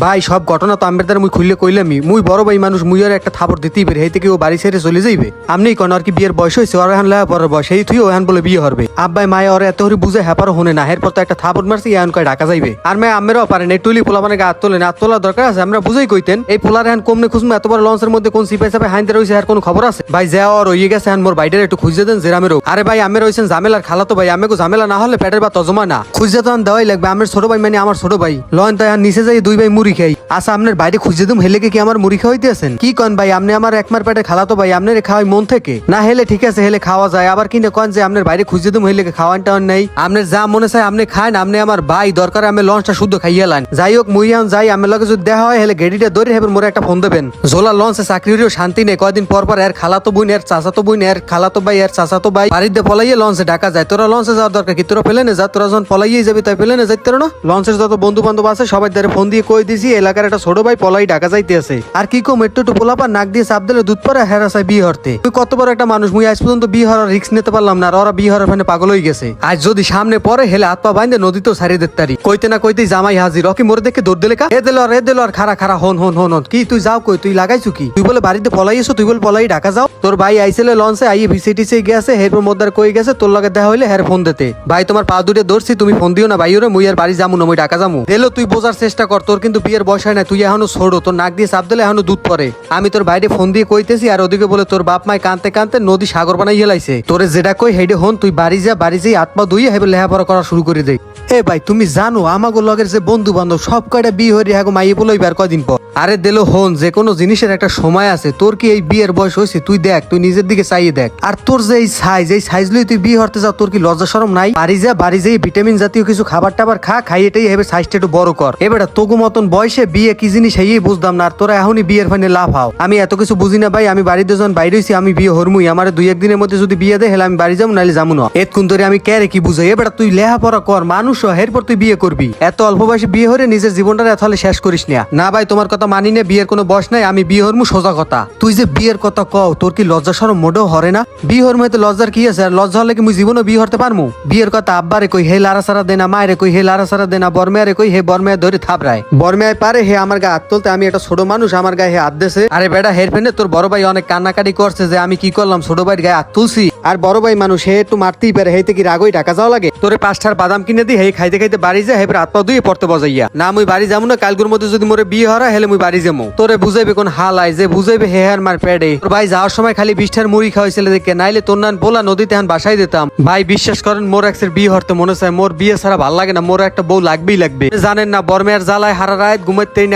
ভাই সব ঘটনা তো আম্বের মুই খুললে কইলামই, মুই বড় ভাই মানুষ, মুই আর একটা থাপড় দিতেই পারি, হেই থেকে ও বাড়ি ছেড়ে চলে যাইবে। আপনি কোন আর কি বিয়ের বয়স হয়েছে, ওর এখন লেয়া পরের বয়স, এই তুই ওখান বলে বিয়ে হবে। আব্বাই মায়ে ওর এত হরি বুঝে হ্যাপারও হনে না, এরপর তো একটা থাপড় মারছি এখন কয় ঢাকা যাইবে। আর মেয়ে আমেরও পারেন এই টুলি পোলা মানে হাত তোলেন, হাত তোলার দরকার আছে, আমরা বুঝেই কইতেন। এই পোলার এখন কমনে খুঁজবো, এত বড় লঞ্চের মধ্যে কোন সিপাই সাপে হাইতে রয়েছে আর কোন খবর আছে? ভাই যা ওর হয়ে গেছে, এখন মোর বাইরের একটু খুঁজে দেন জেরামেরও। আরে ভাই আমের রয়েছেন ঝামেলার খালাতো ভাই, আমি ঝামেলা না হলে পেটের বা তজমা না খুঁজে তো দেওয়াই লাগবে। আমার ছোট ভাই মানে আমার ছোট ভাই লন, তাই নিচে যাই দুই ভাই মুড়ি খাই। আচ্ছা আপনার বাইরে খুঁজে দিম, হেলে কি আমার মুড়ি খাওয়াইতে আছেন? কি কন ভাই, আপনি আমার একমার পেটে খালাতো ভাই, আপনার খাওয়াই মন থেকে না? হেলে ঠিক আছে, হেলে খাওয়া যায়, আবার কিনে কন যে আপনার বাইরে খুঁজে দিম, হেলে খাওয়ান টাওয়ান নেই। আপনার যা মনে চায় আপনি খান, আপনি আমার ভাই, দরকার আমি লঞ্চটা শুদ্ধ খাইয়ে লান। যাই হোক মুই এখন যাই, আমার লগে যদি দেখা হয় হেলে গেডিটা ধরে হেবেন, মোরে একটা ফোন দেবেন। জোলা লঞ্চে চাকরিরও শান্তি নেই, কয়দিন পর পর এর খালাতো বোন, এর চাচাতো বোন, এর খালাতো ভাই, এর চাচাতো ভাই বাড়িতে পলাইয়ে লঞ্চে ঢাকা যায়। তোরা লঞ্চে যাওয়ার দরকার কি? তোরা পেলে না যা, তোরা যখন পলাইয়ে যাবি তাই পেলে না যাইতে না। লঞ্চের যত বন্ধু বান্ধব আছে সবাই দ্বারা ফোন দিয়ে কই দিছি এলাকার একটা ছোট ভাই পলাই ঢাকা যাইতে আছে। আর কি কম, একটু পোলাপা নাক দিয়ে চাপ দিলে দুধ পরে হেরাসায় বিয়ে হরতে। তুই কত বড় একটা মানুষ, মুই আজ পর্যন্ত বিয়ে হওয়ার রিস্ক নিতে পারলাম না, আর ওরা বিয়ে হওয়ার ফেনে পাগল হয়ে গেছে। আজ যদি সামনে পরে হেলে হাত পা বাইন্দে নদীতেও ছাড়িয়ে দিতে পারি। কইতে না কইতেই জামাই হাজির, রকি মোরে দেখে দৌড় দিলে কা, এ দিল আর খারা খারা হন হন হন হন। কি তুই যাও কই, তুই লাগাইছু কি? তুই বলে বাড়িতে পলাইছো, তুই বলে পলাই ঢাকা যাও। তোর ভাই আইসেলে লঞ্চে আইয়ে ভিসিটিসে গেছে, হেরপর মদ্দার কই গেছে তোর লগে দেখা হইলে হের ফোন দিতে। ভাই তোমার পা দুটে ধরছি, তুমি ফোন দিও না ভাই ওরে, মুই আর বাড়ি যামু না, মুই ঢাকা যামু। এলো তুই বোঝার চেষ্টা কর, তোর কিন্তু বিয়ের বয়স হয় না, তুই এখনো ছোট, তোর নাক দিয়ে চাপ দিলে এখনো দুধ পরে। আমি তোর বাইরে ফোন দিয়ে কইতেছি, আর ওদিকে বলে তোর বাপ মায় কানতে কানতে নদী সাগর বানাই হেলাইছে। তোরে যেটা কই হেডে হন, তুই বাড়ি যা, বাড়ি যাই আত্মা ধুইয়ে হেবে লেহাপড়া করা শুরু করে দেয়। এ ভাই তুমি জানো আমাগো লগের যে বন্ধু বান্ধব সব কয়টা বিয়ে হয়ে হ্যাঁ মাইয়ে বলই আর কয়দিন পর। আরে দিল হন, যে কোনো জিনিসের একটা সময় আছে। তোর কি এই বিয়ের বয়স হয়েছে? তুই দেখ, তুই নিজের দিকে চাইয়ে দেখ। আর তোর যে এই সাইজ লই তুই বিয়ে হতে যাও, তোর কি লজ্জা শরম নাই? বাড়ি যা, বাড়ি যাই ভিটামিন জাতীয় কিছু খাবার টাবার খা, খাই এটাই হেবে সাইজটা একটু বড় কর। এবারে তোগো মতন বয়সে বিয়ে কি জিনিস এই বুঝতাম না, আর তোরা এখনই বিয়ের ফাইনে লাভ হাও। আমি এত কিছু বুঝি না ভাই, আমি বাড়িতে যখন বাইরে হইছি আমি বিয়ে হরমুই। আমার 2-1 দিনের মধ্যে যদি বিয়ে দেয় হেলে আমি বাড়ি যাবো, নাইলে যাবো না। এতক্ষণ ধরে আমি ক্যারে কি বুঝাই? এবার তুই লেহাপড়া কর, মানুষ এরপর তুই বিয়ে করবি। এত অল্প বয়সে বিয়ে হরে নিজের জীবনটা তাহলে শেষ করিস না। না ভাই তোমার কথা মানি না, বিয়ের কোনো বয়স নাই, আমি বিয়ে হরমু সোজা কথা। তুই যে বিয়ের কথা কও, তোর কি লজ্জা শরম মোটেও হরে না? বিয়ে হরমু এতে লজ্জার কি আছে? আর লজ্জা হলে কি মুই জীবনও বিয়ে হতে পারমু? বিয়ের কথা আব্বারে কই হে লারা সারা দেনা, মায়েরে কই হে লারা সারা দেনা, বরমেয়ারে কই হে বরমেয়া ধরে থাপড়ায়। বরমেয়ায় পারে হে আমার গায়ে হাত তুলতে, আমি একটা ছোট মানুষ, আমার গায়ে হে হাত দেছে। আরে বেটা হের ফেনে তোর বড় ভাই অনেক কান্নাকাটি করছে যে আমি কি করলাম, ছোট ভাইয়ের গায়ে হাত তুলছি। আর বড় ভাই মানুষ, হে একটু মারতেই পারে, হেতে কি রাগই ঢাকা যাওয়া লাগে? তোরে 5টার বাদাম কিনে দিই, হে খাইতে খাইতে বাড়ি যায়, হেবার হাত পা ধুয়ে পড়তে বজাইয়া। না মুই বাড়ি যাবো না, কালগুর মধ্যে যদি মোরে বিয়ে হরা হেলে মুই বাড়ি যাবো। তোরে বুঝাইবে কোন হাল আই, যে বুঝাইবে হে হার মার পেড়ে। তোর ভাই যাওয়ার সময় খালি 20টার মুড়ি খাওয়াইছিল দেখে, নাইলে তোর নান পোলা নদীতে এখন বাসাই দিতাম। ভাই বিশ্বাস করেন মোর এক্সের বিয়ে হতে মনে চায়, মোর বিয়ে ছাড়া ভাল লাগে না, মোর একটা বউ লাগবেই লাগবে। জানেন না বর্মের জ্বালায় হারা রাত ঘুমাইতেই না।